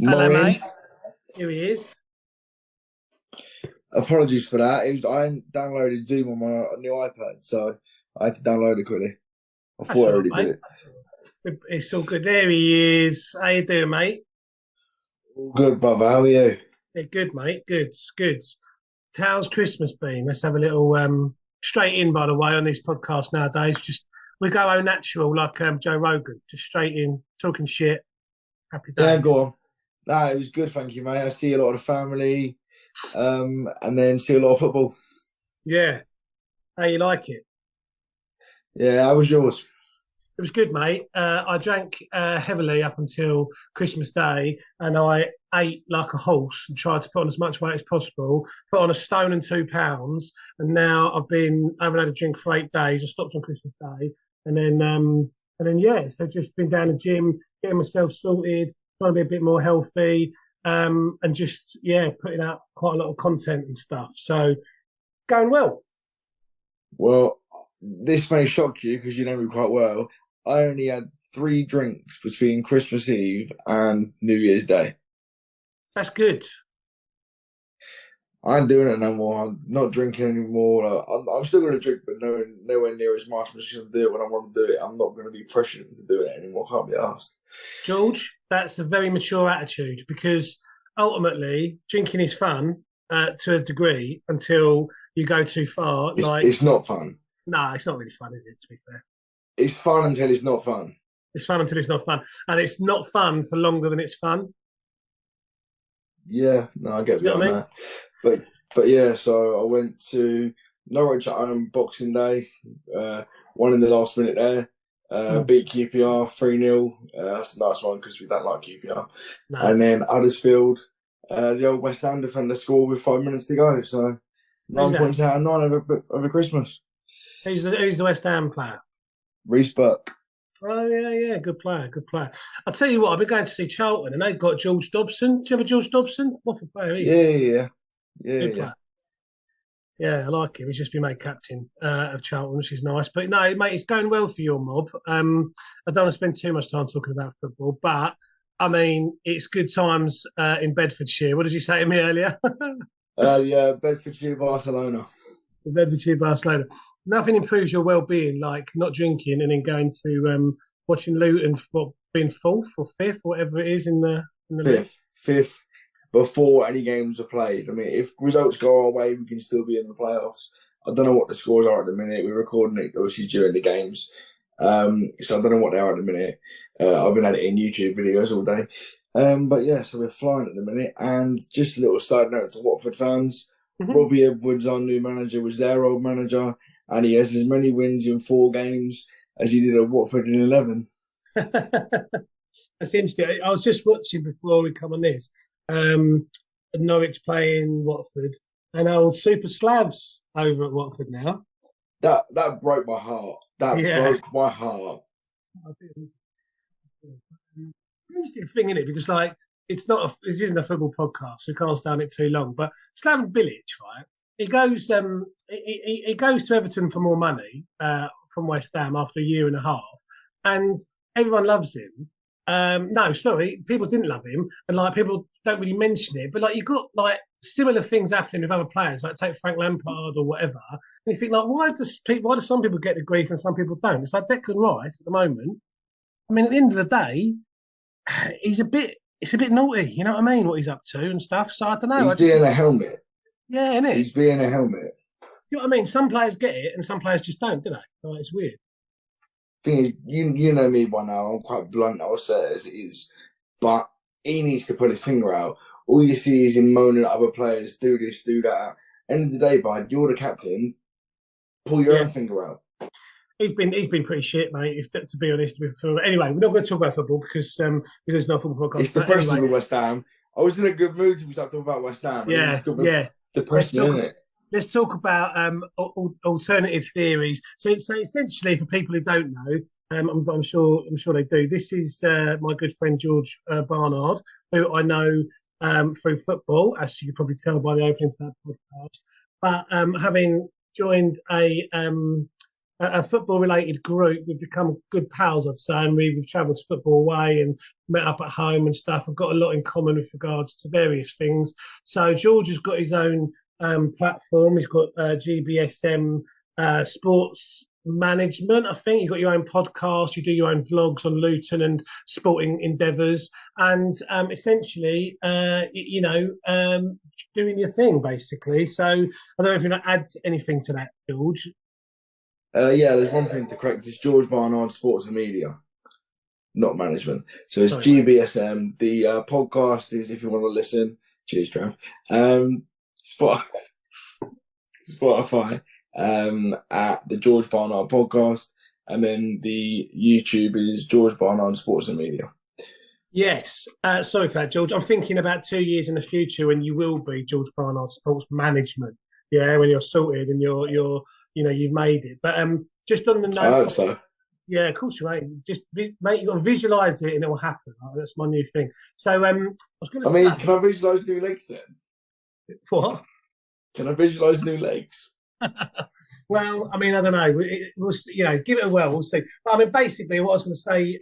Hello, Moin. mate. Here he is. Apologies for that. I hadn't downloaded Zoom on my new iPad, so I had to download it quickly. I That's thought I all already right, did mate. it. It's all good. There he is. How you doing, mate? All good, brother. How are you? Yeah, good, mate. Good, good. How's Christmas been? Let's have a little straight in, by the way, on this podcast nowadays. Just we go au natural like Joe Rogan, just straight in, talking shit, happy Yeah, days. go on. Nah, it was good, thank you, mate. I see a lot of the family, and then see a lot of football. Yeah, how you like it? Yeah, how was yours? It was good, mate. I drank heavily up until Christmas Day, and I ate like a horse and tried to put on as much weight as possible. Put on a stone and 2 pounds, and now I haven't had a drink for 8 days. I stopped on Christmas Day, and then yeah, so just been down the gym, getting myself sorted, trying to be a bit more healthy, and just yeah, putting out quite a lot of content and stuff. So going well. Well, this may shock you because you know me quite well. I only had 3 drinks between Christmas Eve and New Year's Day. That's good. I ain't doing it no more. I'm not drinking anymore. I'm still going to drink, but nowhere near as much. I'm just going to do it when I want to do it. I'm not going to be pressured into doing it anymore. Can't be asked. George, that's a very mature attitude because ultimately drinking is fun to a degree until you go too far. Like, It's not fun. no, it's not really fun, is it? To be fair, It's fun until it's not fun. it's fun until it's not fun, and it's not fun for longer than it's fun. Do Yeah, no, I get you know what behind I mean? that. But yeah, so I went to Norwich at home Boxing Day. Won in the last minute there. Mm, Beat QPR 3-0. That's a nice one because we don't like QPR. no, And then Huddersfield, the old West Ham defender scored with 5 minutes to go. So who's nine that? points out of nine over Christmas. Who's the West Ham player? Reece Burke. Oh yeah, yeah, good player, good player. I'll tell you what, I've been going to see Charlton, and they've got George Dobson. Do you remember George Dobson? What a player he Yeah, is! yeah, yeah, Good yeah. player. Yeah, I like him. He's just been made captain of Charlton, which is nice. But no, mate, it's going well for your mob. I don't want to spend too much time talking about football, but I mean, it's good times in Bedfordshire. What did you say to me earlier? Yeah, Bedfordshire, Barcelona. Bedfordshire, Barcelona. Nothing improves your well-being like not drinking and then going to watching Luton being fourth or fifth, or whatever it is in the league. Fifth, before any games are played. I mean, if results go our way, we can still be in the playoffs. I don't know what the scores are at the minute. We're recording it obviously during the games, so I don't know what they are at the minute. I've been editing YouTube videos all day, but yeah, so we're flying at the minute. And just a little side note to Watford fans: Mhm. Robbie Edwards, our new manager, was their old manager, and he has as many wins in 4 games as he did at Watford in 11. That's interesting. I was just watching before we come on this. Um, Norwich playing Watford, and old Super Slavs over at Watford now. That broke my heart. That Yeah, broke my heart. interesting thing in it because like this isn't a football podcast, so we can't stand it too long. But Slaven Bilic, right? He goes to Everton for more money from West Ham after a year and a half, and everyone loves him. No, sorry, people didn't love him, and like people don't really mention it. But like you got like similar things happening with other players, like take Frank Lampard or whatever, and you think like why do some people get the grief and some people don't? It's like Declan Rice at the moment. I mean, at the end of the day, it's a bit naughty, you know what I mean? What he's up to and stuff. So I don't know. I He's just being a helmet. yeah, innit? He's being a helmet. You know what I mean? Some players get it and some players just don't, do they? Like, it's weird. Thing is, you know me by now. I'm quite blunt. I'll say it as it is, but he needs to put his finger out. All you see is him moaning at other players, do this, do that. End of the day, bud, you're the captain. Pull your Yeah, own finger out. he's been pretty shit, mate. If to be honest with anyway, we're not going to talk about football because it's not a football podcast. It's But depressing anyway, with West Ham. I was in a good mood to be talking about West Ham, and then yeah, yeah. Let's depressing, talk. isn't it? Let's talk about alternative theories. So essentially, for people who don't know, I'm sure they do. This is my good friend George Barnard, who I know through football, as you can probably tell by the opening to that podcast. But having joined a football-related group. We've become good pals, I'd say, and we've travelled to football away and met up at home and stuff. I've got a lot in common with regards to various things. So George has got his own platform. He's got GBSM Sports Management. I think you've got your own podcast. You do your own vlogs on Luton and sporting endeavours, and essentially, doing your thing basically. So I don't know if you want to add anything to that, George. Yeah, there's one thing to correct. It's George Barnard Sports and Media, not management. So it's Sorry, GBSM. The podcast is, if you want to listen, cheers, Trav. Spotify at the George Barnard podcast, and then the YouTube is George Barnard Sports and Media. Yes. Sorry for that, George. I'm thinking about 2 years in the future when you will be George Barnard Sports Management. Yeah, when you're sorted and you've made it. But just on the note, I hope so. Yeah, of course you ain't. Just mate, you got to visualize it and it will happen. That's my new thing. So I was going to. Can I visualize new legs then? What? Can I visualize new legs? Well, I don't know. We'll give it a whirl. We'll see. But basically, what I was going to say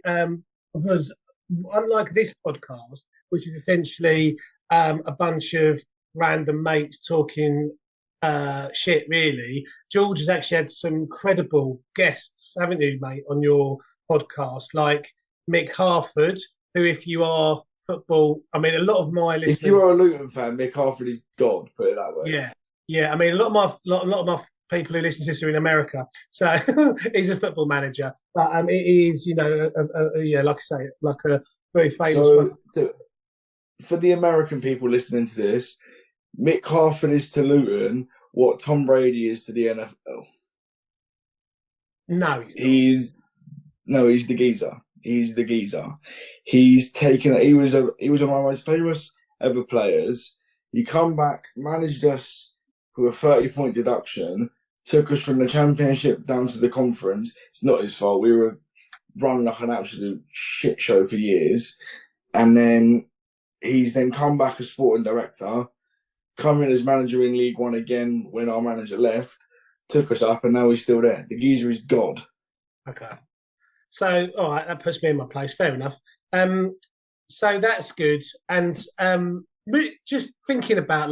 was, unlike this podcast, which is essentially a bunch of random mates talking shit, really, George has actually had some credible guests, haven't you, mate, on your podcast, like Mick Harford, who, if you are football, a lot of my listeners, if you are a Luton fan, Mick Harford is God, put it that way. Yeah. A lot of my people who listen to this are in America, so he's a football manager, but it is, like I say, like a very famous one. So for the American people listening to this, Mick Harford is to Luton what Tom Brady is to the NFL. No, he's the geezer. He's the geezer. He's taken. He was one of my most famous ever players. He come back, managed us with a 30-point deduction, took us from the championship down to the conference. It's not his fault. We were run like an absolute shit show for years, and then he's come back as sporting director, come in as manager in League One again when our manager left, took us up, and now he's still there. The geezer is God. Okay. So, all right, that puts me in my place. Fair enough. So that's good. And just thinking about,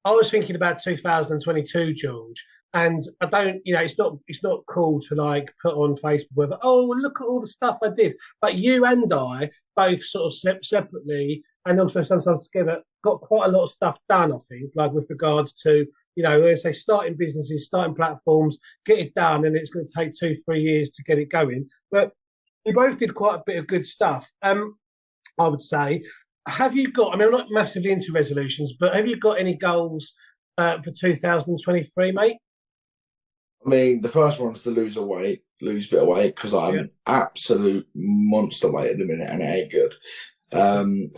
I was thinking about 2022, George, and I don't, it's not cool to put on Facebook whether, oh, look at all the stuff I did. But you and I both sort of separately and also sometimes together got quite a lot of stuff done, I think, with regards to, let's say starting businesses, starting platforms, get it done, and it's going to take 2-3 years to get it going. But we both did quite a bit of good stuff. I would say. Have you got, I'm not massively into resolutions, but have you got any goals for 2023, mate? The first one is to lose a bit of weight, because I'm absolute monster weight at the minute, and it ain't good.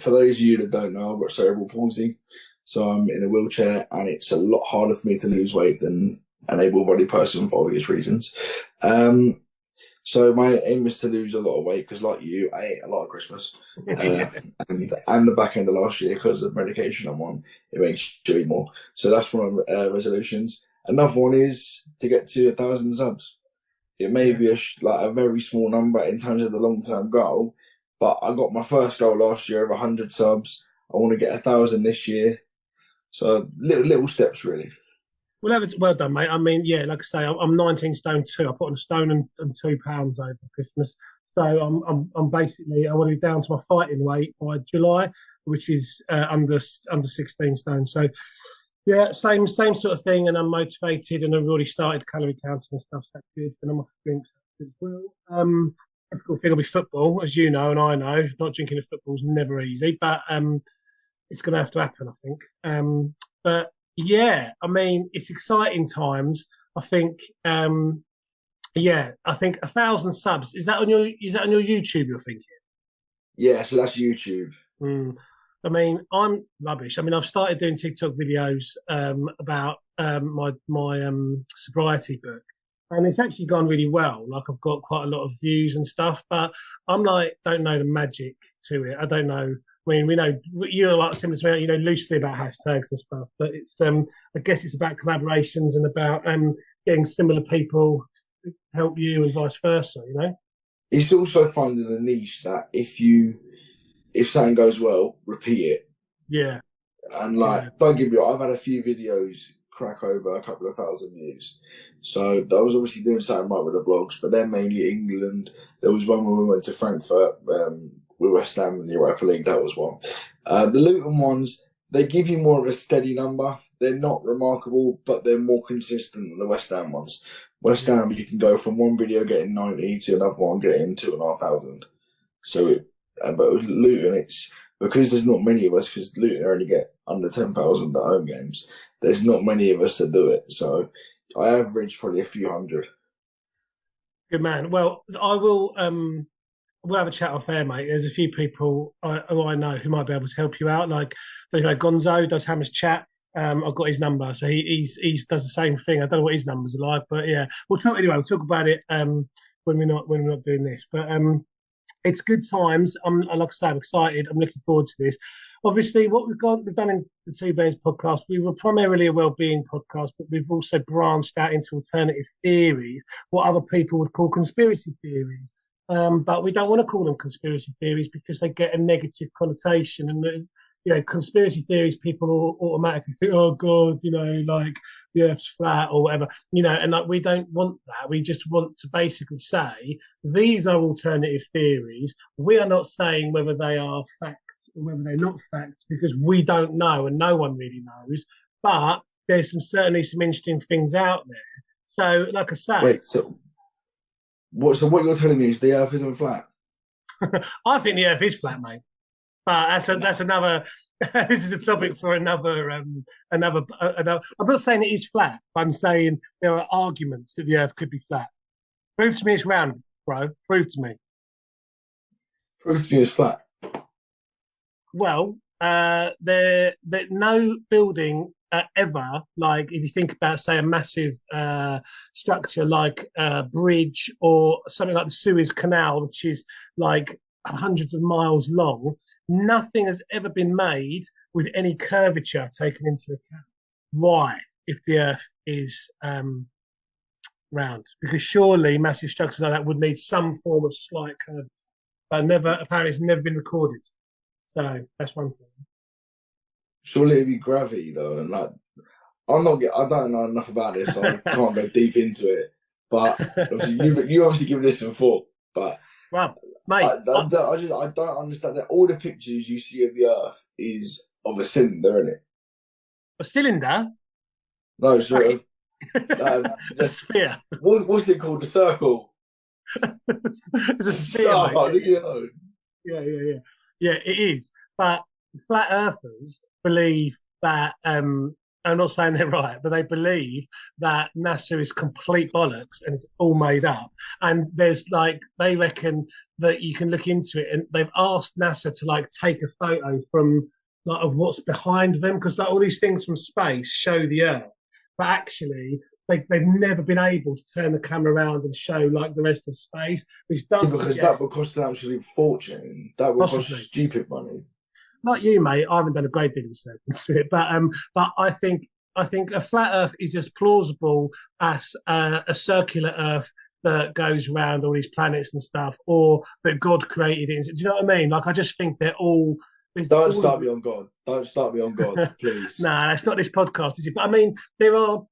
For those of you that don't know, I've got cerebral palsy, so I'm in a wheelchair, and it's a lot harder for me to lose weight than an able-bodied person for obvious reasons. So my aim is to lose a lot of weight, because like you, I ate a lot of Christmas, and the back end of last year, because of medication I'm on, it makes you eat more. So that's one of my resolutions. Another one is to get to 1,000 subs. It may be a very small number in terms of the long-term goal, but I got my first goal last year of 100 subs. I want to get 1,000 this year. So little steps, really. Well done, mate. Like I say, I'm 19 stone 2. I put on a stone and 2 pounds over Christmas. So I'm basically, I want to be down to my fighting weight by July, which is under 16 stone. So yeah, same sort of thing. And I'm motivated, and I've already started calorie counting and stuff. So that's good. And I'm off drinks as well. Difficult thing will be football, as you know and I know. Not drinking at football is never easy, but it's going to have to happen, I think. But yeah, it's exciting times. I think, I think 1,000 subs. Is that on your YouTube? You're thinking? Yeah, so that's YouTube. I'm rubbish. I've started doing TikTok videos about my sobriety book, and it's actually gone really well. Like I've got quite a lot of views and stuff, but I'm like, don't know the magic to it. I don't know. I mean, we know you're like similar to me, you know, loosely about hashtags and stuff, but it's I guess it's about collaborations and about getting similar people to help you and vice versa, you know. It's also finding a niche that if something goes well, repeat it. Yeah. And like, don't get me wrong, I've had a few videos crack over a couple of thousand views. So I was obviously doing something right with the vlogs, but they're mainly England. There was one when we went to Frankfurt with West Ham in the Europa League. That was one. The Luton ones, they give you more of a steady number. They're not remarkable, but they're more consistent than the West Ham ones. West Ham, you can go from one video getting 90 to another one getting 2,500. So, but with Luton, it's because there's not many of us, because Luton only get under 10,000 at home games. There's not many of us to do it. So I average probably a few hundred. Good man. Well, I will. We'll have a chat off air, mate. There's a few people who I know who might be able to help you out. Like, you know, Gonzo does Hammer's Chat. I've got his number, so he does the same thing. I don't know what his numbers are like, but yeah, we'll talk anyway. We'll talk about it when we're not doing this. But it's good times. Like I say, I'm excited. I'm looking forward to this. Obviously, what we've done in the Two Bears podcast, we were primarily a well-being podcast, but we've also branched out into alternative theories, what other people would call conspiracy theories. But we don't want to call them conspiracy theories because they get a negative connotation. And there's, you know, conspiracy theories, people automatically think, oh God, you know, like the Earth's flat or whatever, you know, and like we don't want that. We just want to basically say these are alternative theories. We are not saying whether they are fact or whether they're not fact because we don't know and no one really knows. But there's certainly some interesting things out there. So, like I say, wait, so what you're telling me is the Earth isn't flat? I think the Earth is flat, mate. But that's another. This is a topic for another. I'm not saying it is flat. I'm saying there are arguments that the Earth could be flat. Prove to me it's round, bro. Prove to me. Prove to me it's flat. Well, there no building ever, like if you think about, say, a massive structure like a bridge or something like the Suez Canal, which is like hundreds of miles long, nothing has ever been made with any curvature taken into account. Why, if the Earth is round? Because surely massive structures like that would need some form of slight curvature, but apparently it's never been recorded. So that's one thing. Surely it'd be gravity though, and like I don't know enough about this, so I can't go deep into it. But obviously you obviously given this some thought, but well, mate, I don't understand that all the pictures you see of the Earth is of a cylinder, isn't it? A cylinder? No, sort of. A sphere. What's it called? The circle. It's a sphere. Oh, mate. Yeah, it is. But flat earthers believe that I'm not saying they're right, but they believe that NASA is complete bollocks and it's all made up. And there's like, they reckon that you can look into it, and they've asked NASA to like take a photo from like of what's behind them, because like all these things from space show the Earth, but actually they've never been able to turn the camera around and show like the rest of space, which does because that would cost an absolute fortune. That would cost stupid money. Like you, mate, I haven't done a great deal of research into it, but I think a flat Earth is as plausible as a circular Earth that goes around all these planets and stuff, or that God created it. Do you know what I mean? Like, I just think they're all. Don't start me on God. Don't start me on God, please. Nah, it's not this podcast, is it? But I mean, there are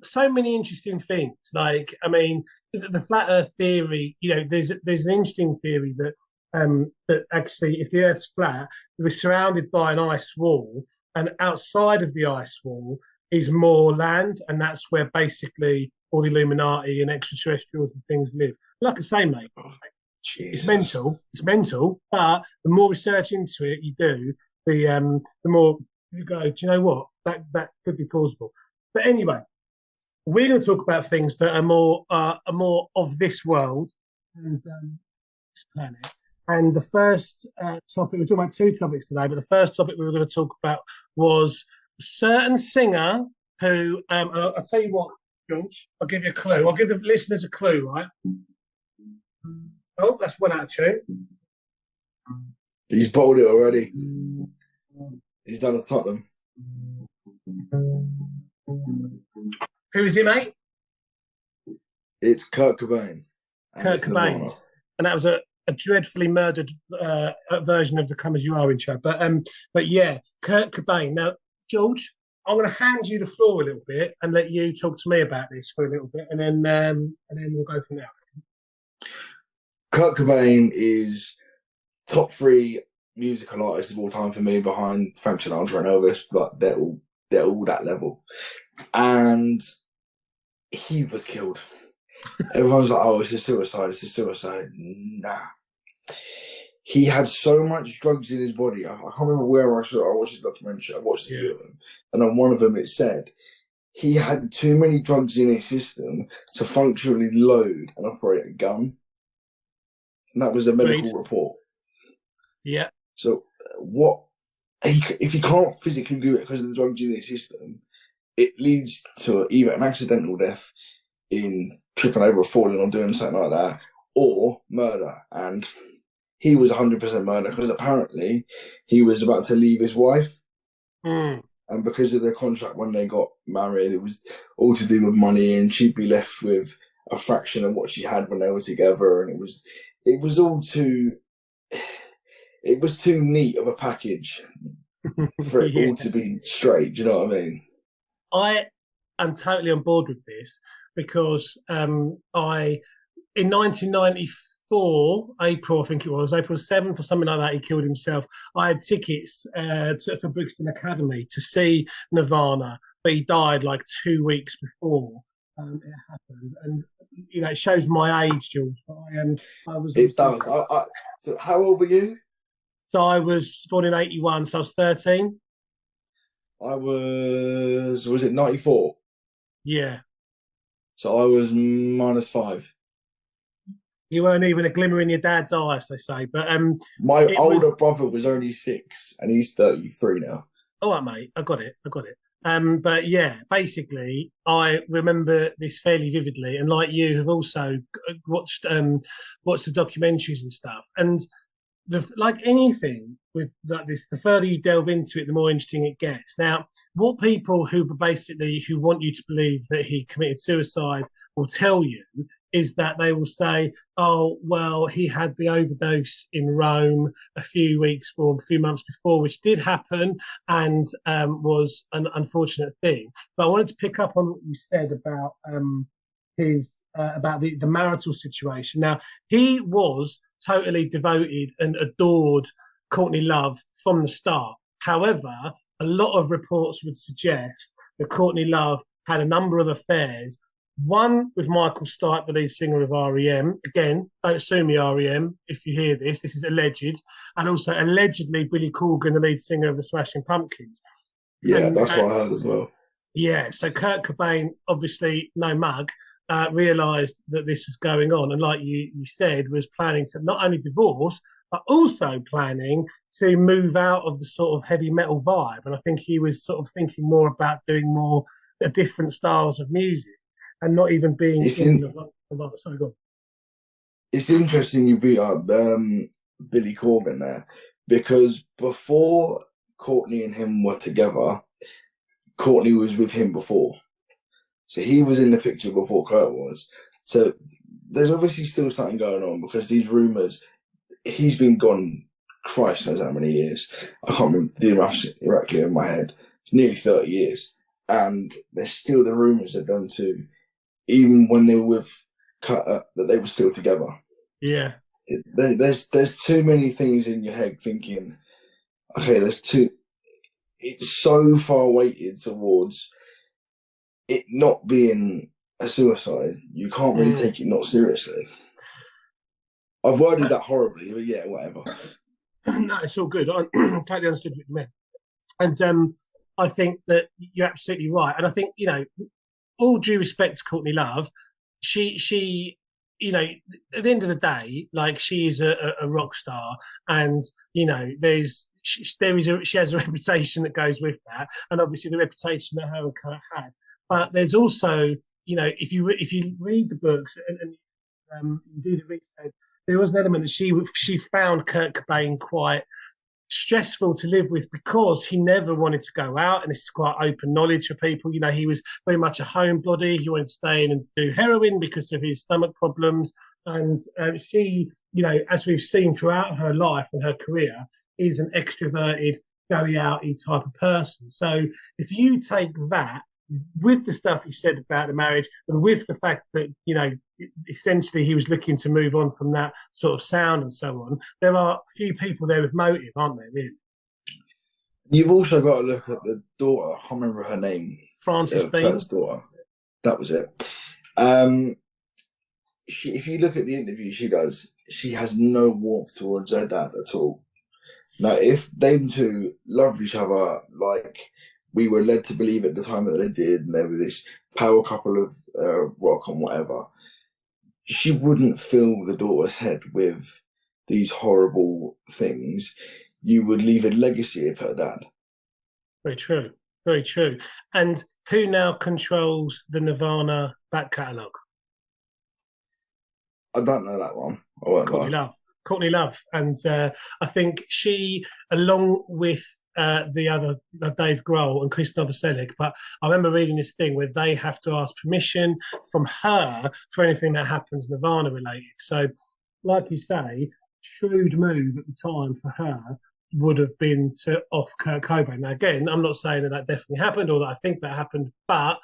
so many interesting things. Like, I mean, the flat Earth theory. You know, there's an interesting theory that that actually, if the Earth's flat, we're surrounded by an ice wall, and outside of the ice wall is more land, and that's where basically all the Illuminati and extraterrestrials and things live. Like I say, mate, it's mental. It's mental. But the more research into it you do, the more you go, do you know what? That could be plausible. But anyway, we're going to talk about things that are more of this world and this planet. And the first topic, we're talking about two topics today, but the first topic we were going to talk about was a certain singer who, I'll tell you what, George. I'll give you a clue. I'll give the listeners a clue, right? Oh, that's one out of two. He's bowled it already. He's done at Tottenham. Who is it, mate? It's Kurt Cobain. Kurt Cobain. And that was a dreadfully murdered version of the Come As You Are intro. But yeah, Kurt Cobain. Now, George, I'm going to hand you the floor a little bit and let you talk to me about this for a little bit, and then we'll go from there. Kurt Cobain is top 3 musical artists of all time for me, behind Frank Sinatra and Elvis, but they're all that level. And he was killed. Everyone's like, "Oh, it's a suicide. It's a suicide." Nah. He had so much drugs in his body. I can't remember where I watched his documentary. I watched a few of them, and on one of them it said he had too many drugs in his system to functionally load and operate a gun. And that was a medical report. Yeah. So if you can't physically do it because of the drugs in his system, it leads to either an accidental death in tripping over or falling or doing something like that, or murder. And he was 100% murder, because apparently he was about to leave his wife. And because of their contract when they got married, it was all to do with money, and she'd be left with a fraction of what she had when they were together. And it was too neat of a package for it all to be straight. Do you know what I mean? I am totally on board with this, because in 1994, April, I think it was, April 7th or something like that, he killed himself. I had tickets for Brixton Academy to see Nirvana, but he died like 2 weeks before it happened. And, you know, it shows my age, George. But I was. It does. So how old were you? So I was born in 81, so I was 13. I was it 94? Yeah. So I was -5. You weren't even a glimmer in your dad's eye, as they say. But my older brother was only 6, and he's 33 now. All right, mate. I got it. But yeah, basically, I remember this fairly vividly, and like you, have also watched the documentaries and stuff. And like anything with like this, the further you delve into it, the more interesting it gets. Now, what people who want you to believe that he committed suicide will tell you is that they will say, "Oh, well, he had the overdose in Rome a few weeks or a few months before," which did happen and was an unfortunate thing. But I wanted to pick up on what you said about about the marital situation. Now, he was totally devoted and adored Courtney Love from the start. However, a lot of reports would suggest that Courtney Love had a number of affairs. One with Michael Stipe, the lead singer of REM. Again, don't sue me, REM, if you hear this. This is alleged. And also allegedly Billy Corgan, the lead singer of the Smashing Pumpkins. Yeah, that's what I heard as well. Yeah, so Kurt Cobain, obviously no mug, realised that this was going on, and like you said, was planning to not only divorce, but also planning to move out of the sort of heavy metal vibe. And I think he was sort of thinking more about doing more different styles of music, and not even being in the sorry, go on. It's interesting you beat up Billy Corgan there, because before Courtney and him were together, Courtney was with him before. So he was in the picture before Kurt was. So there's obviously still something going on, because these rumours, he's been gone, Christ knows how many years. I can't remember the maths correctly in my head. It's nearly 30 years. And there's still the rumours of them two, even when they were with Kurt, that they were still together. Yeah. There's too many things in your head thinking, okay, it's so far weighted towards it not being a suicide. You can't really take it not seriously. I've worded that horribly, but yeah, whatever. No, it's all good. I totally understood what you meant. And I think that you're absolutely right. And I think, you know, all due respect to Courtney Love, she you know, at the end of the day, like, she is a rock star, and you know, she has a reputation that goes with that, and obviously the reputation that her and Kurt had. But there's also, if you read the books and you do the research, there was an element that she found Kurt Cobain quite stressful to live with because he never wanted to go out, and this is quite open knowledge for people. He was very much a homebody. He wanted to stay in and do heroin because of his stomach problems, and she, as we've seen throughout her life and her career, is an extroverted, go outy type of person. So if you take that with the stuff you said about the marriage, and with the fact that essentially he was looking to move on from that sort of sound and so on, there are a few people there with motive, aren't there? Really. You've also got to look at the daughter. I can't remember her name. Frances Bean. Kurt's daughter. That was it. If you look at the interview she does, she has no warmth towards her dad at all. Now, if them two loved each other like we were led to believe at the time that they did, and they were this power couple of rock and whatever, she wouldn't fill the daughter's head with these horrible things. You would leave a legacy of her dad. Very true. Very true. And who now controls the Nirvana back catalogue? I don't know that one. I won't lie. Courtney Love. And I think she, along with the other Dave Grohl and Chris Novoselic, but I remember reading this thing where they have to ask permission from her for anything that happens Nirvana related. So, like you say, shrewd move at the time for her would have been to off Kurt Cobain. Now, again, I'm not saying that definitely happened or that I think that happened, but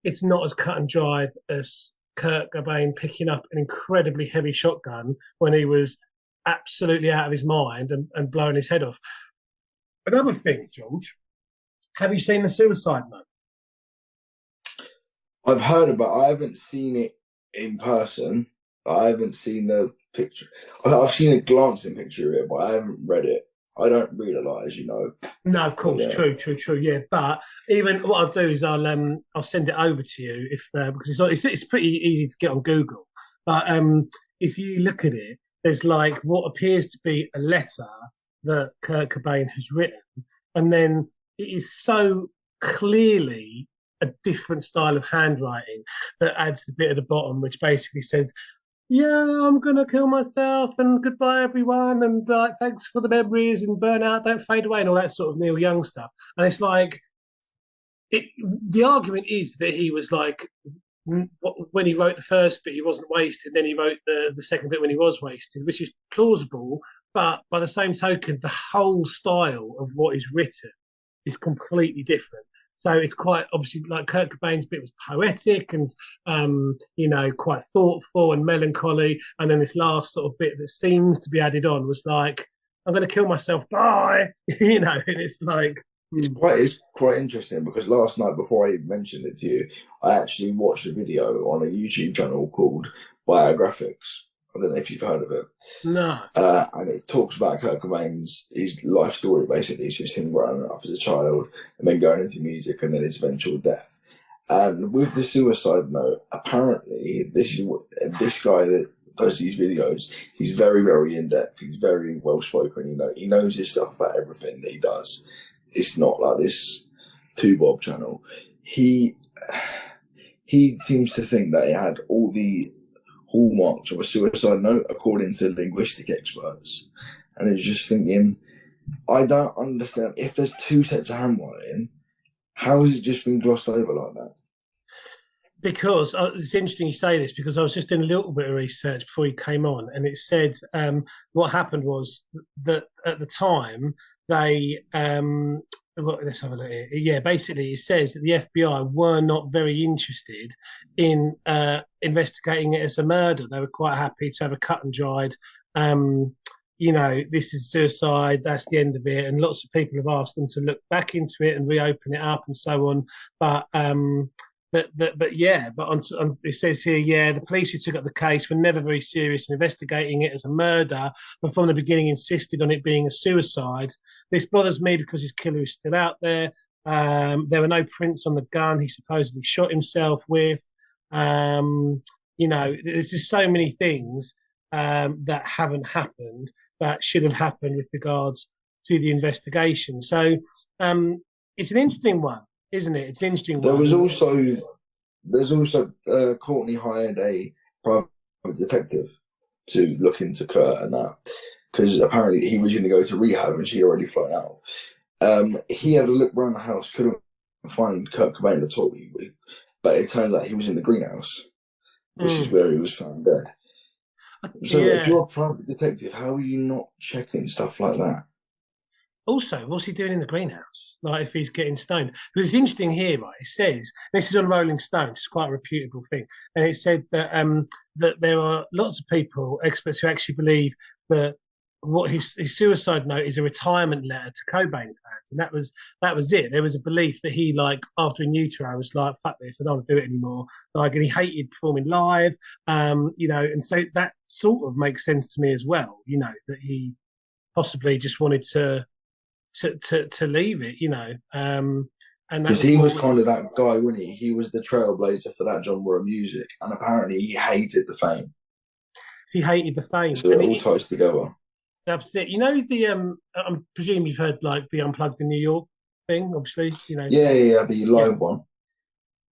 it's not as cut and dried as Kurt Cobain picking up an incredibly heavy shotgun when he was absolutely out of his mind and blowing his head off. Another thing, George, have you seen The Suicide Note? I've heard about it. I haven't seen it in person. I haven't seen the picture. I've seen a glancing picture of it, but I haven't read it. I don't read a lot, as you know. No, of course, yeah. True. Yeah, but even what I'll do is I'll send it over to you if because it's pretty easy to get on Google. But if you look at it, there's like what appears to be a letter that Kurt Cobain has written, and then it is so clearly a different style of handwriting that adds the bit at the bottom, which basically says, "Yeah, I'm gonna kill myself, and goodbye everyone, and thanks for the memories, and burn out, don't fade away," and all that sort of Neil Young stuff. And it's like, the argument is that he was like, when he wrote the first bit, he wasn't wasted. Then he wrote the second bit when he was wasted, which is plausible. But by the same token, the whole style of what is written is completely different. So it's quite obviously like Kurt Cobain's bit was poetic and, quite thoughtful and melancholy. And then this last sort of bit that seems to be added on was like, "I'm going to kill myself. Bye." And it's like, It's quite interesting because last night, before I mentioned it to you, I actually watched a video on a YouTube channel called Biographics. I don't know if you've heard of it. No. And it talks about Kurt Cobain's his life story, basically. So it's him growing up as a child and then going into music and then his eventual death. And with The Suicide Note, apparently this guy that does these videos, he's very, very in-depth. He's very well-spoken. He knows his stuff about everything that he does. It's not like this two-bob channel. He seems to think that it had all the hallmarks of a suicide note, according to linguistic experts. And he was just thinking, I don't understand. If there's two sets of handwriting, how has it just been glossed over like that? Because it's interesting you say this, because I was just doing a little bit of research before you came on, and it said what happened was that at the time they let's have a look here. Yeah, basically it says that the FBI were not very interested in investigating it as a murder. They were quite happy to have a cut and dried, this is suicide, that's the end of it. And lots of people have asked them to look back into it and reopen it up and so on. But it says here, the police who took up the case were never very serious in investigating it as a murder, but from the beginning insisted on it being a suicide. This bothers me because his killer is still out there. There were no prints on the gun he supposedly shot himself with. There's just so many things that haven't happened that should have happened with regards to the investigation. So it's an interesting one, isn't it? It's an interesting one. There was also there's also Courtney hired a private detective to look into Kurt and that because apparently he was going to go to rehab and she'd already flown out. He had a look around the house, couldn't find Kurt Cobain at all, but it turns out he was in the greenhouse, which is where he was found dead. So if Yeah. you're a private detective, how are you not checking stuff like that? Also, what's he doing in the greenhouse? Like, if he's getting stoned? Because it's interesting here, right? It says this is on Rolling Stone. It's quite a reputable thing, and it said that there are lots of people, experts, who actually believe that what his suicide note is a retirement letter to Cobain fans, and that was it. There was a belief that he, like, after In Utero was like, fuck this, I don't want to do it anymore. Like, and he hated performing live, and so that sort of makes sense to me as well. That he possibly just wanted to leave it, and that Because was he more. was kind of that guy, wasn't he? He was the trailblazer for that genre of music, and apparently he hated the fame. He hated the fame, So it and all ties together. that's it. The I'm presuming you've heard, like, the Unplugged in New York thing, obviously. Yeah, yeah, yeah, the Yeah. live one.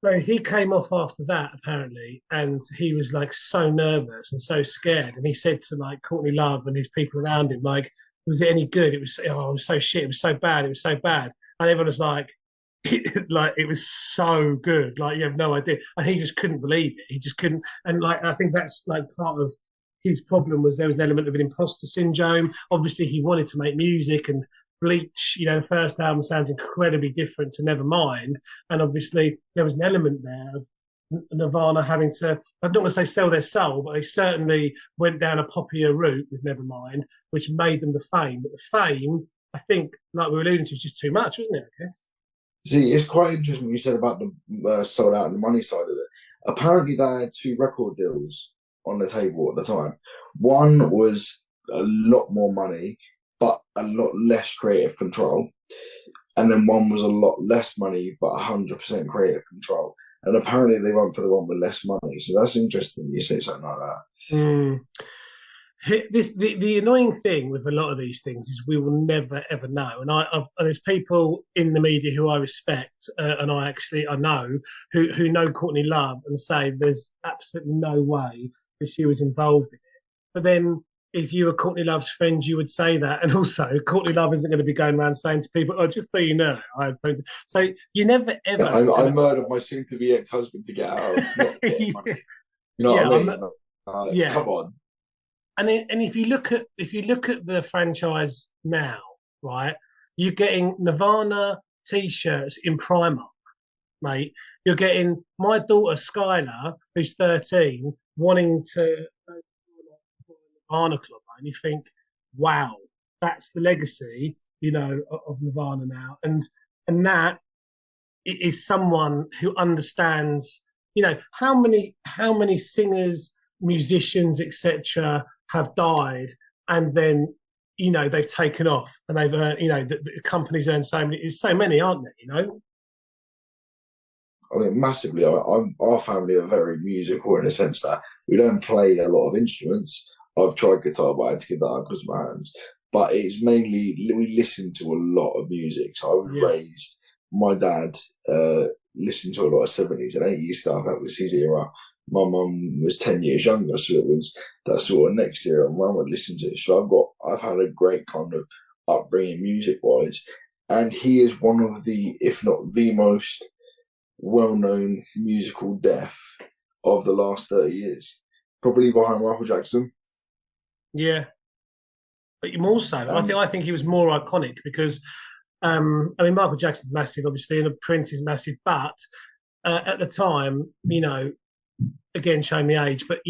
So he came off after that, apparently, and he was like so nervous and so scared. And he said to, like, Courtney Love and his people around him, like, was it any good? It was, oh, it was so shit. It was so bad. It was so bad. And everyone was like, like, it was so good. Like, you have no idea. And he just couldn't believe it. He just couldn't. And, like, I think that's, like, part of his problem was there was an element of an imposter syndrome. Obviously, he wanted to make music, and Bleach, the first album sounds incredibly different to Nevermind. And obviously, there was an element there of Nirvana having to, I don't want to say sell their soul, but they certainly went down a poppier route with Nevermind, which made them the fame. But the fame, I think, like we were alluding to, was just too much, wasn't it, I guess? See, it's quite interesting what you said about the sold out and the money side of it. Apparently, they had two record deals on the table at the time. One was a lot more money, but a lot less creative control. And then one was a lot less money, but 100% creative control. And apparently, they went for the one with less money. So that's interesting. You say something like that. Mm. The annoying thing with a lot of these things is we will never ever know. And there's people in the media who I respect, and I know who know Courtney Love and say there's absolutely no way that she was involved in it. But then, if you were Courtney Love's friend, you would say that. And also, Courtney Love isn't going to be going around saying to people, "Oh, just so you know, I had something." So you never Yeah, ever. I murdered my soon-to-be ex-husband to get out of not getting money. You know Yeah, what I mean? yeah. Come on. And if you look at the franchise now, right, you're getting Nirvana t-shirts in Primark, mate. You're getting my daughter Skylar, who's 13, wanting to go to Nirvana club, and you think, wow, that's the legacy, of Nirvana now, and that is someone who understands, how many singers, musicians, etc., have died, and then they've taken off, and they've earned, the companies earn so many, aren't they? I mean, massively. Our family are very musical in the sense that we don't play a lot of instruments. I've tried guitar, but I had to get that out because of my hands. But it's mainly we listen to a lot of music. So I was Yeah. raised. My dad listened to a lot of 70s and 80s stuff. That was his era. My mum was 10 years younger, so it was that sort of next era. Mum would listen to it. So I've had a great kind of upbringing music wise. And he is one of the, if not the most well-known musical death of the last 30 years, probably behind Michael Jackson. Yeah, but more so, I think he was more iconic because, Michael Jackson's massive, obviously, and Prince is massive, but at the time, again, showing me age, but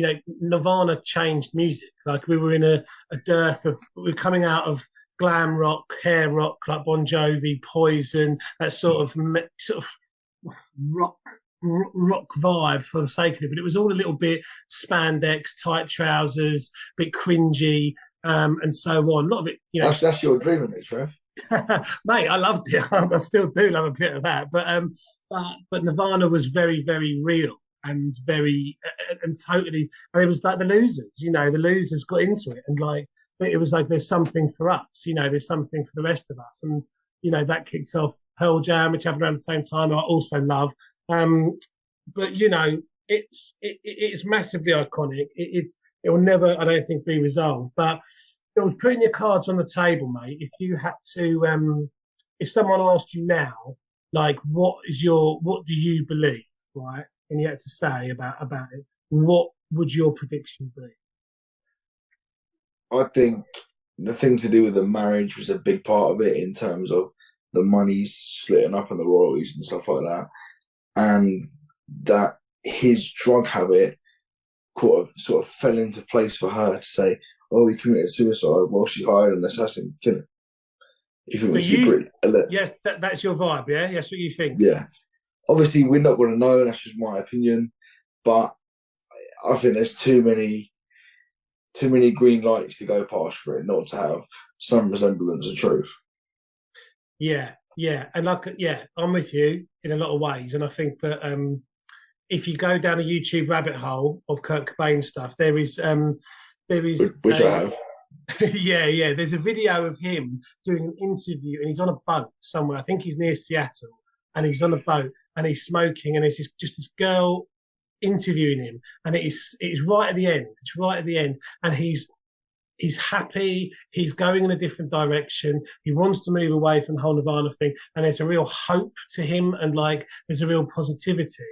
Nirvana changed music. Like, we were in a dearth of, we were coming out of glam rock, hair rock, like Bon Jovi, Poison, that sort of rock vibe for the sake of it, but it was all a little bit spandex, tight trousers, a bit cringy, and so on. A lot of it, That's your dream, isn't it, Trev? mate, I loved it. I still do love a bit of that, but Nirvana was very, very real and very and totally. And it was like the Losers. The Losers got into it, and like it was like there's something for us. There's something for the rest of us, and that kicked off Pearl Jam, which happened around the same time. I also love. but it's massively iconic. It will never, I don't think, be resolved. But it was putting your cards on the table, mate. If you had to, if someone asked you now, like, what do you believe, right? And you had to say about it, what would your prediction be? I think the thing to do with the marriage was a big part of it in terms of the money splitting up and the royalties and stuff like that, and that his drug habit sort of fell into place for her to say, "Oh, he committed suicide while she hired an assassin to kill him." If it So was you, pretty, yes, that's your vibe, yeah. That's what you think. yeah. Obviously, we're not going to know. That's just my opinion, but I think there's too many green lights to go past for it not to have some resemblance of truth. Yeah, yeah, and yeah, I'm with you in a lot of ways, and I think that if you go down a YouTube rabbit hole of Kurt Cobain stuff, there is Which I a have. yeah, there's a video of him doing an interview, and he's on a boat somewhere. I think he's near Seattle, and he's on a boat and he's smoking, and it's just this girl interviewing him, and it's right at the end. It's right at the end, and he's happy. He's going in a different direction. He wants to move away from the whole Nirvana thing, and there's a real hope to him, and like there's a real positivity.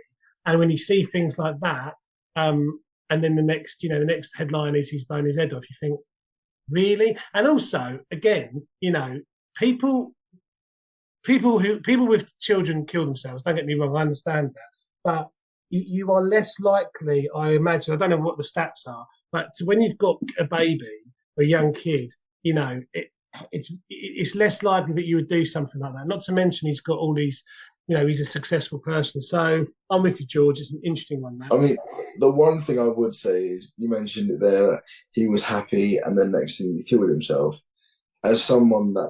And when you see things like that, and then the next headline is he's blown his head off. You think, really? And also, again, people people with children kill themselves. Don't get me wrong, I understand that, but you are less likely, I imagine. I don't know what the stats are, but when you've got a baby or a young kid, it's less likely that you would do something like that. Not to mention he's got all these, he's a successful person. So I'm with you, George. It's an interesting one, that. I mean, the one thing I would say is you mentioned it there that he was happy and then next thing he killed himself. As someone I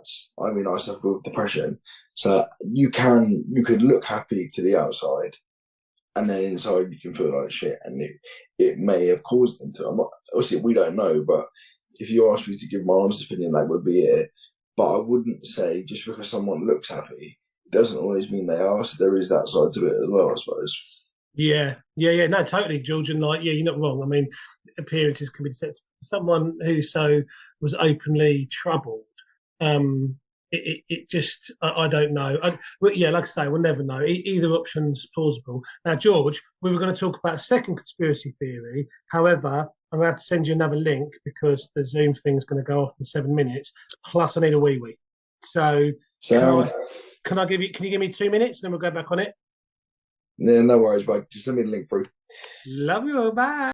suffer with depression, so you could look happy to the outside, and then inside you can feel like shit, and it may have caused them to. Obviously we don't know, but if you ask me to give my honest opinion, that would be it. But I wouldn't say just because someone looks happy, it doesn't always mean they are. So there is that side to it as well, I suppose. Yeah. No, totally, George. And like, yeah, you're not wrong. I mean, appearances can be deceptive. Someone who was openly troubled, it just, I don't know. Well, yeah, like I say, we'll never know. Either option's plausible. Now, George, we were going to talk about a second conspiracy theory. However, I'm going to have to send you another link because the Zoom thing's going to go off in 7 minutes. Plus, I need a wee. So, can Sound? I? Can you give me 2 minutes, and then we'll go back on it? Yeah, no worries, but just send me the link through. Love you. Bye.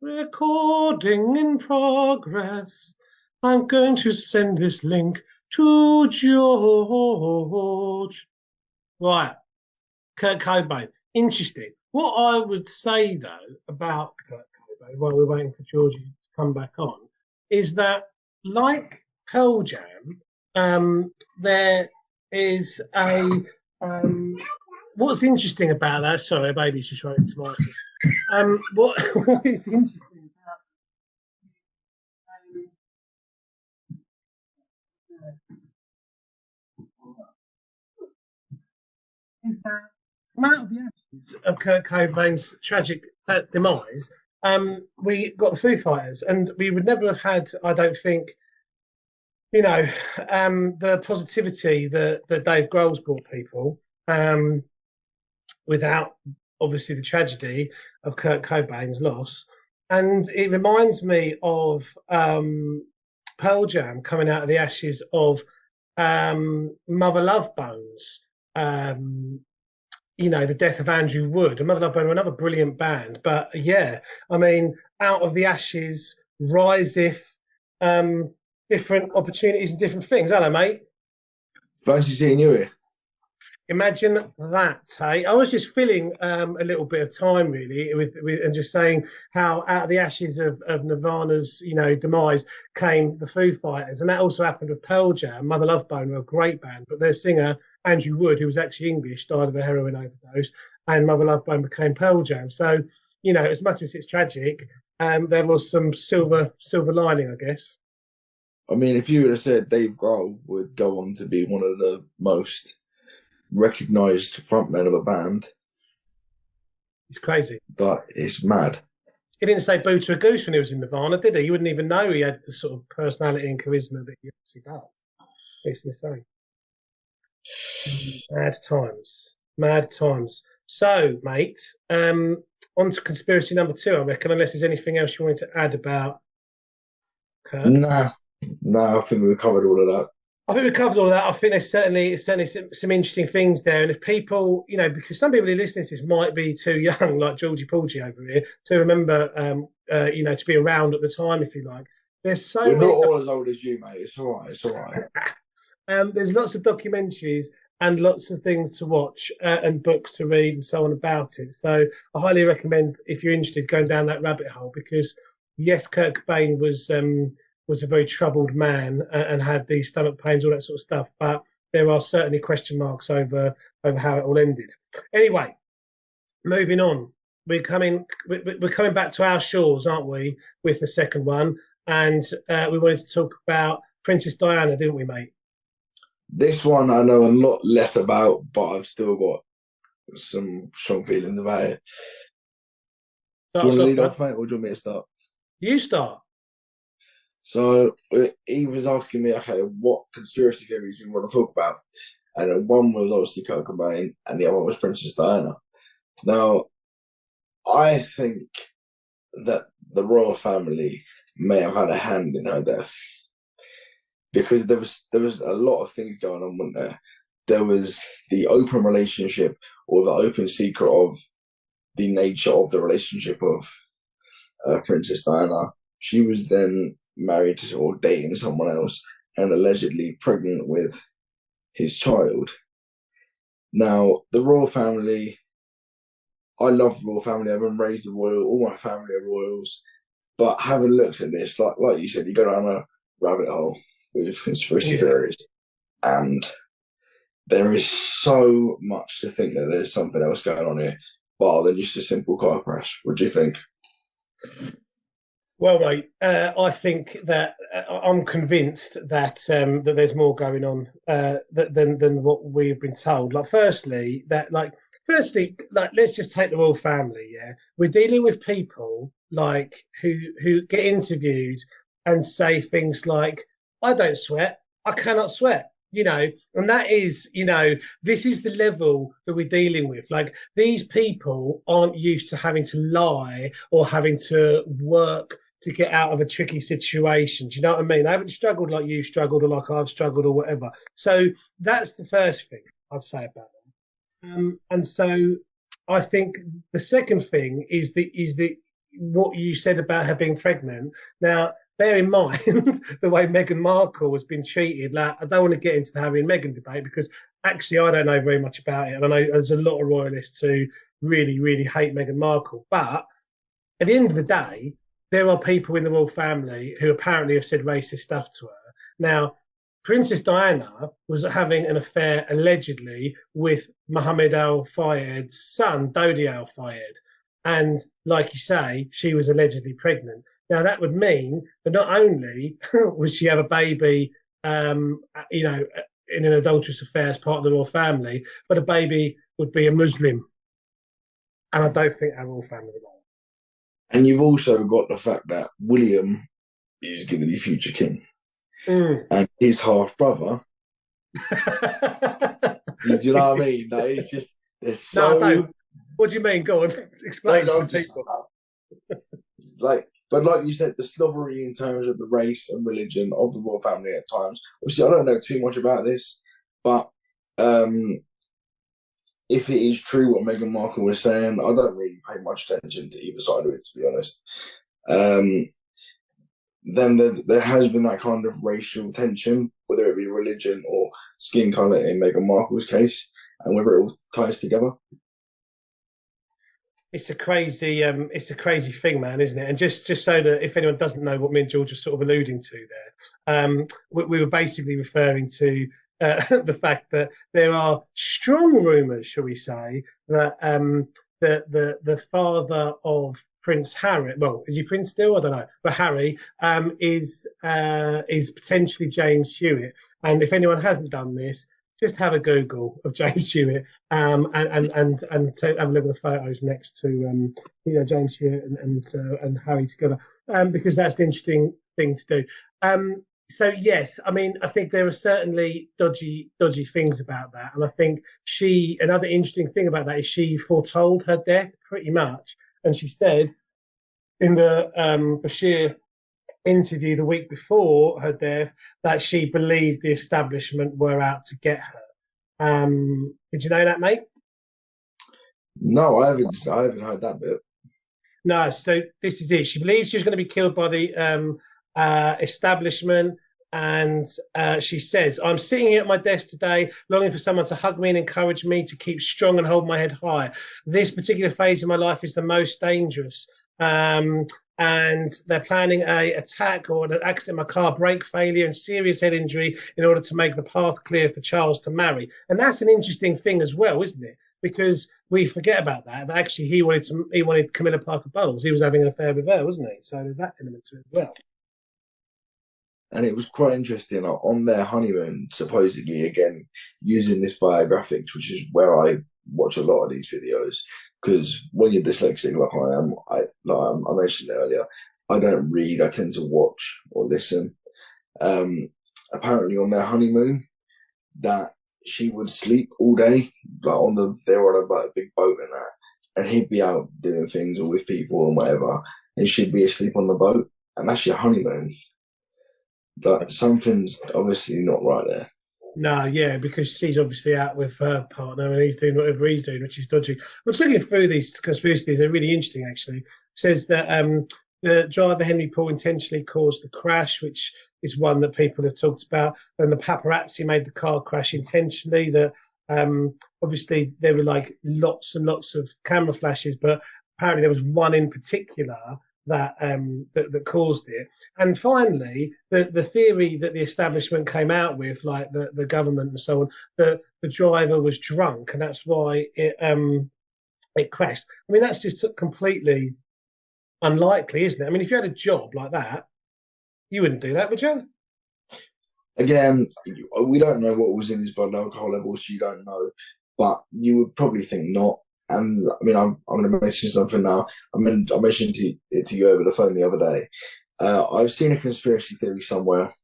Recording in progress. I'm going to send this link to George. Right, Kurt Cobain. Interesting. What I would say, though, about Kurt Cobain, while we're waiting for Georgie to come back on, is that, like Pearl Jam, there is a. What's interesting about that? Sorry, a baby's just running to my. What is interesting about is that come out of the ashes of Kurt Cobain's tragic demise, we got the Foo Fighters, and we would never have had, I don't think, the positivity that Dave Grohl's brought people without obviously the tragedy of Kurt Cobain's loss. And it reminds me of Pearl Jam coming out of the ashes of Mother Love Bones. The death of Andrew Wood. And Mother Love Bone were another brilliant band. But yeah, I mean, out of the ashes riseth different opportunities and different things. Hello, mate. Fancy seeing you here. Imagine that, hey? I was just filling a little bit of time, really, with and just saying how out of the ashes of Nirvana's, demise came the Foo Fighters, and that also happened with Pearl Jam. Mother Love Bone were a great band, but their singer Andrew Wood, who was actually English, died of a heroin overdose, and Mother Love Bone became Pearl Jam. So, as much as it's tragic, there was some silver lining, I guess. I mean, if you would have said Dave Grohl would go on to be one of the most recognised frontmen of a band, it's crazy. That is mad. He didn't say boo to a goose when he was in Nirvana, did he? You wouldn't even know he had the sort of personality and charisma that he obviously does. It's insane. Mad times. So, mate, on to conspiracy number 2, I reckon, unless there's anything else you wanted to add about Kurt. Nah, I think we've covered all of that. I think we covered all of that. I think there's certainly some interesting things there. And if people, because some people who listen to this might be too young, like Georgie Porgy over here, to remember, to be around at the time, if you like. We're not all as old as you, mate. It's all right. There's lots of documentaries and lots of things to watch and books to read and so on about it. So I highly recommend, if you're interested, going down that rabbit hole, because yes, Kurt Cobain was a very troubled man and had these stomach pains, all that sort of stuff. But there are certainly question marks over how it all ended. Anyway, moving on. We're coming back to our shores, aren't we, with the second one? And we wanted to talk about Princess Diana, didn't we, mate? This one I know a lot less about, but I've still got some strong feelings about it. Do you want to lead off, mate, or do you want me to start? You start. So he was asking me, okay, what conspiracy theories you want to talk about? And one was obviously Kurt Cobain, and the other one was Princess Diana. Now, I think that the royal family may have had a hand in her death, because there was a lot of things going on, wasn't there? There was the open relationship, or the open secret of the nature of the relationship of Princess Diana. She was then married or dating someone else and allegedly pregnant with his child. Now, the royal family, I love the royal family. I've been raised with royal. All my family are royals. But having looked at this, like you said, you go down a rabbit hole with conspiracy theories, and there is so much to think that there's something else going on here, rather than just a simple car crash. What do you think? Well, mate, I think that I'm convinced that that there's more going on than what we've been told. Firstly, let's just take the royal family. Yeah, we're dealing with people who get interviewed and say things like, "I don't sweat. I cannot sweat." And that is, this is the level that we're dealing with. These people aren't used to having to lie or having to work to get out of a tricky situation. Do you know what I mean? They haven't struggled like you struggled or like I've struggled or whatever. So that's the first thing I'd say about them. And so I think the second thing is that what you said about her being pregnant. Now, bear in mind the way Meghan Markle has been treated. Like, I don't want to get into the Harry and Meghan debate because actually I don't know very much about it, and I know there's a lot of royalists who really, really hate Meghan Markle. But at the end of the day, there are people in the royal family who apparently have said racist stuff to her. Now, Princess Diana was having an affair allegedly with Mohammed Al Fayed's son, Dodi Al Fayed. And like you say, she was allegedly pregnant. Now, that would mean that not only would she have a baby, you know, in an adulterous affair as part of the royal family, but a baby would be a Muslim. And I don't think our royal family would like that. And you've also got the fact that William is going to be future king. And his half brother. Do you know what I mean? No, it's just there's so. No, I don't. What do you mean? Go on, explain to people. But like you said, the snobbery in terms of the race and religion of the royal family at times. Obviously, I don't know too much about this, but if it is true what Meghan Markle was saying, I don't really pay much attention to either side of it, to be honest. Then there has been that kind of racial tension, whether it be religion or skin colour in Meghan Markle's case, and whether it all ties together. It's a crazy thing, man, isn't it? And just so that if anyone doesn't know what me and George are sort of alluding to there, we were basically referring to the fact that there are strong rumours, shall we say, that the father of Prince Harry, well, is he Prince still? I don't know. But Harry is potentially James Hewitt. And if anyone hasn't done this, just have a Google of James Hewitt and have a look at the photos next to James Hewitt and Harry together, because that's the interesting thing to do. So yes, I mean, I think there are certainly dodgy things about that, and I think another interesting thing about that is she foretold her death pretty much. And she said in the Bashir interview the week before her death that she believed the establishment were out to get her. Did you know that, mate? No, I haven't heard that bit. No, so this is it. She believed she was going to be killed by the establishment. And she says, I'm sitting here at my desk today, longing for someone to hug me and encourage me to keep strong and hold my head high. This particular phase of my life is the most dangerous. And they're planning an attack or an accident in my car, brake failure and serious head injury in order to make the path clear for Charles to marry. And that's an interesting thing as well, isn't it? Because we forget about that. But actually, he wanted Camilla Parker Bowles. He was having an affair with her, wasn't he? So there's that element to it as well. And it was quite interesting on their honeymoon, supposedly, again, using this biographics, which is where I watch a lot of these videos. Because when you're dyslexic, like I am, I mentioned earlier, I don't read, I tend to watch or listen. Apparently on their honeymoon, that she would sleep all day, like they were on a big boat and that, and he'd be out doing things or with people and whatever, and she'd be asleep on the boat, and that's your honeymoon. But something's obviously not right there. No, yeah, because she's obviously out with her partner and he's doing whatever he's doing, which is dodgy. I was looking through these conspiracies; they're really interesting, actually. It says that the driver, Henry Paul, intentionally caused the crash, which is one that people have talked about. And the paparazzi made the car crash intentionally. That obviously there were like lots and lots of camera flashes, but apparently there was one in particular that caused it. And finally, the theory that the establishment came out with, like the government and so on, that the driver was drunk and that's why it crashed. I mean, that's just completely unlikely, isn't it? I mean, if you had a job like that, you wouldn't do that, would you? Again, we don't know what was in his blood alcohol levels, so you don't know, but you would probably think not. And I mean, I'm going to mention something now. I mentioned it to you over the phone the other day. I've seen a conspiracy theory somewhere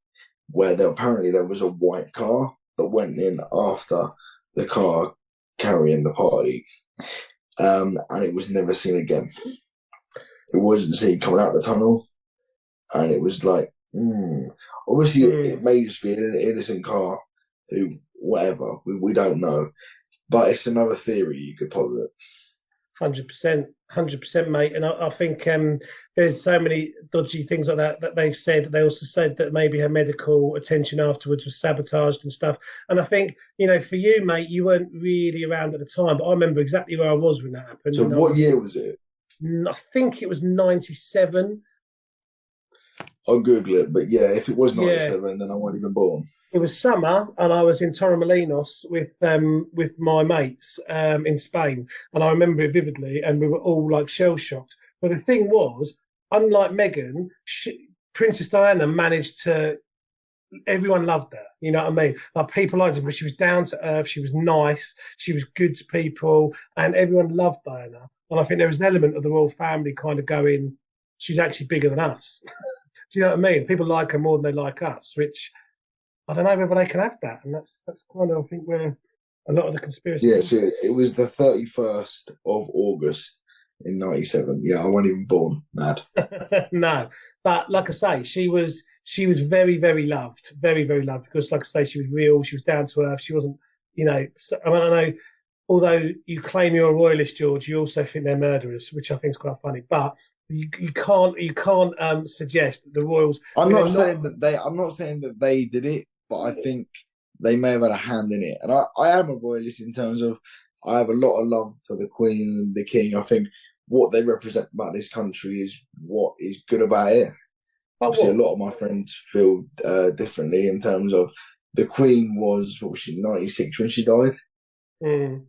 where there was a white car that went in after the car carrying the party, and it was never seen again. It wasn't seen coming out of the tunnel, and it was like, obviously it may just be an innocent car, we don't know. But it's another theory you could posit. 100%. 100%, mate. And I think there's so many dodgy things like that they've said. They also said that maybe her medical attention afterwards was sabotaged and stuff. And I think, for you, mate, you weren't really around at the time, but I remember exactly where I was when that happened. So what year was it? I think it was 97. I'll Google it, but yeah, if it was 97, then I wasn't even born. It was summer, and I was in Torremolinos with my mates in Spain, and I remember it vividly. And we were all like shell shocked. But the thing was, unlike Meghan, Princess Diana managed to. Everyone loved her. You know what I mean? Like people liked her, but she was down to earth. She was nice. She was good to people, and everyone loved Diana. And I think there was an element of the royal family kind of going, she's actually bigger than us. Do you know what I mean? People like her more than they like us, which I don't know whether they can have that. And that's kind of, I think, where a lot of the conspiracy. Yeah, so it was the 31st of August in 97. Yeah, I wasn't even born. Mad. No, but like I say, she was very, very loved, very, very loved, because, like I say, she was real. She was down to earth. She wasn't, I know. Although you claim you're a royalist, George, you also think they're murderers, which I think is quite funny. But you can't suggest that the royals. I'm not saying that they did it, but I think they may have had a hand in it. And I am a royalist in terms of I have a lot of love for the Queen and the King. I think what they represent about this country is what is good about it. Obviously, a lot of my friends feel differently in terms of the Queen was, 96 when she died? Mm.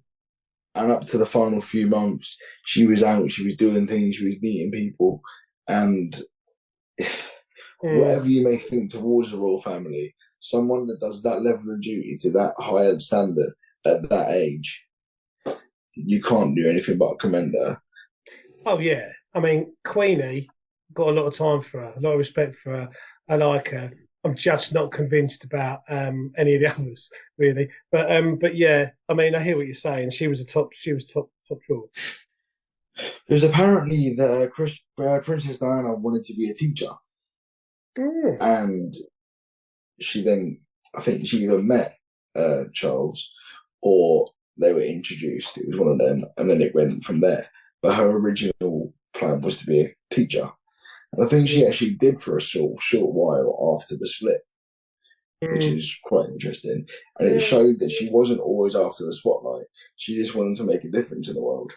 And up to the final few months, she was out, she was doing things, she was meeting people. And whatever you may think towards the royal family, someone that does that level of duty to that higher standard at that age, you can't do anything but commend her. Oh, yeah. I mean, Queenie, got a lot of time for her, a lot of respect for her. I like her. I'm just not convinced about any of the others, really. But yeah, I mean, I hear what you're saying. She was top drawer. Because apparently Princess Diana wanted to be a teacher. Mm. And I think she either met Charles or they were introduced. It was one of them. And then it went from there. But her original plan was to be a teacher. And I think she actually did for a short while after the split, which is quite interesting. And it showed that she wasn't always after the spotlight. She just wanted to make a difference in the world.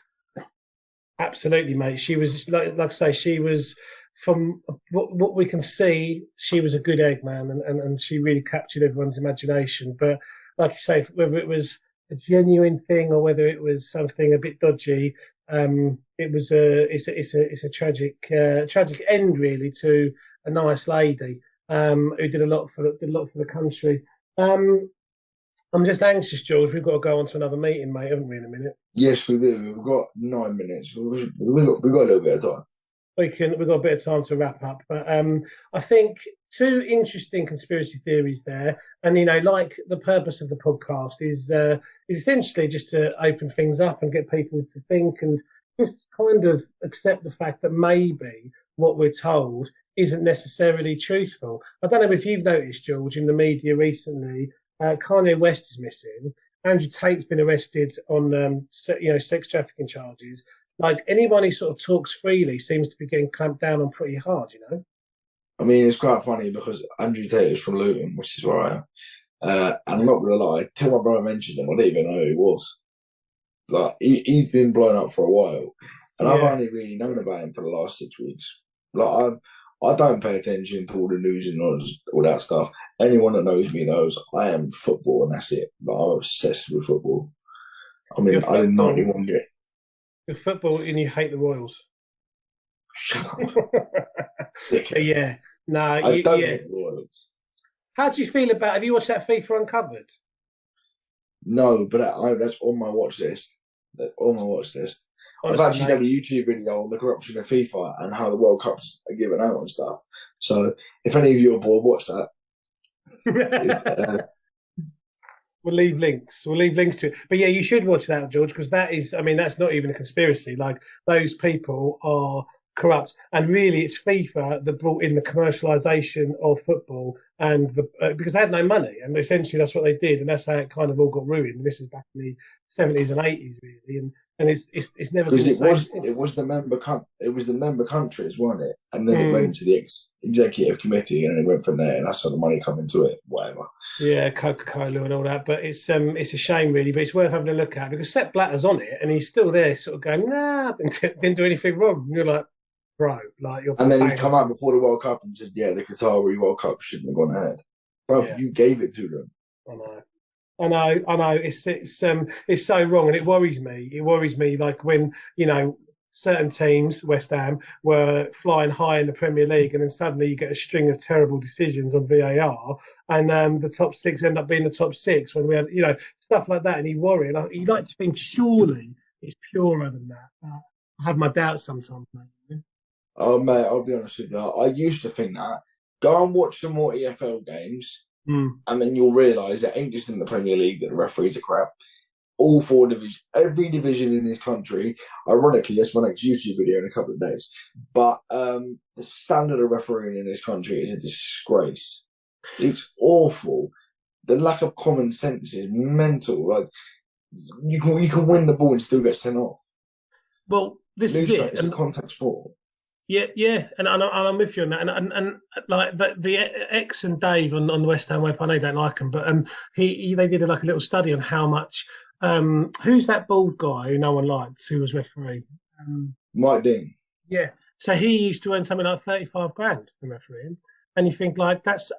Absolutely, mate. She was, like I say, she was, from what we can see, she was a good egg, man, and she really captured everyone's imagination. But like you say, whether it was a genuine thing or whether it was something a bit dodgy, it's a tragic end, really, to a nice lady who did a lot for the country. I'm just anxious, George. We've got to go on to another meeting, mate, haven't we, in a minute? Yes, we do. We've got 9 minutes. We've got a little bit of time. We've got a bit of time to wrap up. But I think two interesting conspiracy theories there. And, like the purpose of the podcast is essentially just to open things up and get people to think and just kind of accept the fact that maybe what we're told isn't necessarily truthful. I don't know if you've noticed, George, in the media recently, Kanye West is missing. Andrew Tate's been arrested on, sex trafficking charges. Like, anyone who sort of talks freely seems to be getting clamped down on pretty hard, I mean, it's quite funny because Andrew Tate is from Luton, which is where I am. And I'm not going to lie, till my brother mentioned him, I didn't even know who he was. Like, he's been blown up for a while. And I've only really known about him for the last 6 weeks. Like, I don't pay attention to all the news and all that stuff. Anyone that knows me knows I am football, and that's it. Like, I'm obsessed with football. I mean, I did 91 years. With football, and you hate the Royals. Shut up. Yeah. No, I don't hate the Royals. How do you feel about? Have you watched that FIFA Uncovered? No, but that's on my watch list. That's on my watch list. Honestly, I've actually done a YouTube video on the corruption of FIFA and how the World Cups are given out and stuff. So if any of you are bored, watch that. We'll leave links to it. But yeah, you should watch that, George, because that's not even a conspiracy. Like, those people are corrupt. And really, it's FIFA that brought in the commercialisation of football and because they had no money, and essentially that's what they did, and that's how it kind of all got ruined. And this was back in the 70s and 80s, really, and it's never been Because the same it since. was it was the member countries, wasn't it? And then it Mm. went to the executive committee, and it went from there, and that's how the money come into it. Whatever. Yeah, Coca-Cola and all that, but it's a shame really, but it's worth having a look at because Sepp Blatter's on it and he's still there, sort of going, nah, didn't do anything wrong. And you're like, bro, like you're And then he's paying come out attention. before the World Cup and said, "Yeah, the Qatari World Cup shouldn't have gone ahead." Bro, Yeah, you gave it to them. I know. I know. It's so wrong, and it worries me. It worries me, like when certain teams, West Ham, were flying high in the Premier League, and then suddenly you get a string of terrible decisions on VAR, and the top six end up being the top six when we had stuff like that, and you worry. And you like to think surely it's purer than that. I have my doubts sometimes, mate. Oh mate, I'll be honest with you. I used to think that. Go and watch some more EFL games, Mm. and then you'll realise it ain't just in the Premier League that the referees are crap. All four divisions, every division in this country. Ironically, that's my next YouTube video in a couple of days. But the standard of refereeing in this country is a disgrace. It's awful. The lack of common sense is mental. Like you can win the ball and still get sent off. Well, this is Lose that. it, It's a and contact sport. yeah, and I'm with you on that, and like the X and Dave on the West Ham web, I know you don't like him, but they did like a little study on how much who's that bald guy who no one liked who was referee. Mike Dean. Yeah, so he used to earn something like 35 grand for refereeing, and you think like that's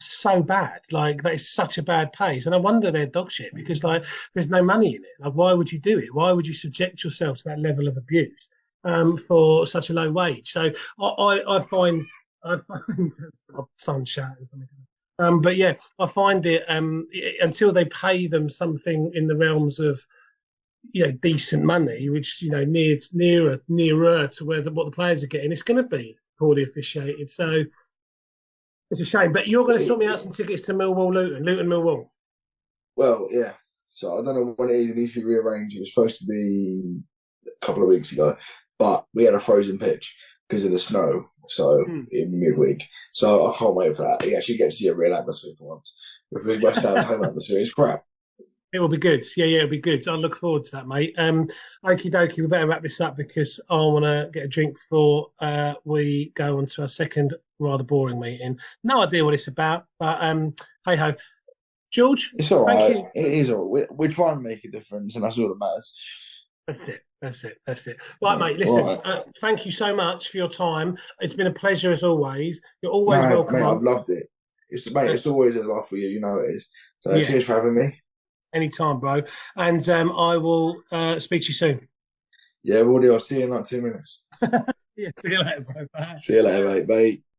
so bad, like that is such a bad pace, and I wonder they're dog shit because like there's no money in it. Like why would you do it? Why would you subject yourself to that level of abuse? For such a low wage. So I find sun shouting or something. But yeah, I find until they pay them something in the realms of decent money, which nearer to what the players are getting, it's going to be poorly officiated. So it's a shame. But you're going to sort me out some tickets to Luton Millwall. Well, yeah. So I don't know when it is. It needs to be rearranged. It was supposed to be a couple of weeks ago, but we had a frozen pitch because of the snow. So in midweek, so I can't wait for that. You actually get to see a real atmosphere for once. Because West Ham's home atmosphere is crap. It will be good. Yeah, it'll be good. I look forward to that, mate. Okie dokie, we better wrap this up because I want to get a drink before we go on to our second rather boring meeting. No idea what it's about, but hey ho. George, It's all thank right. you. It is all right. We're trying to make a difference, and that's all that matters. That's it. Right, Yeah, mate, all listen, right. thank you so much for your time. It's been a pleasure as always. You're always No, welcome mate, I've on. loved it. It's always a laugh for you. You know it is. So Yeah, cheers for having me. anytime, bro. And I will speak to you soon. Yeah, we'll do. I'll see you in like 2 minutes. Yeah, see you later, bro. Bye. See you later, mate. Bye.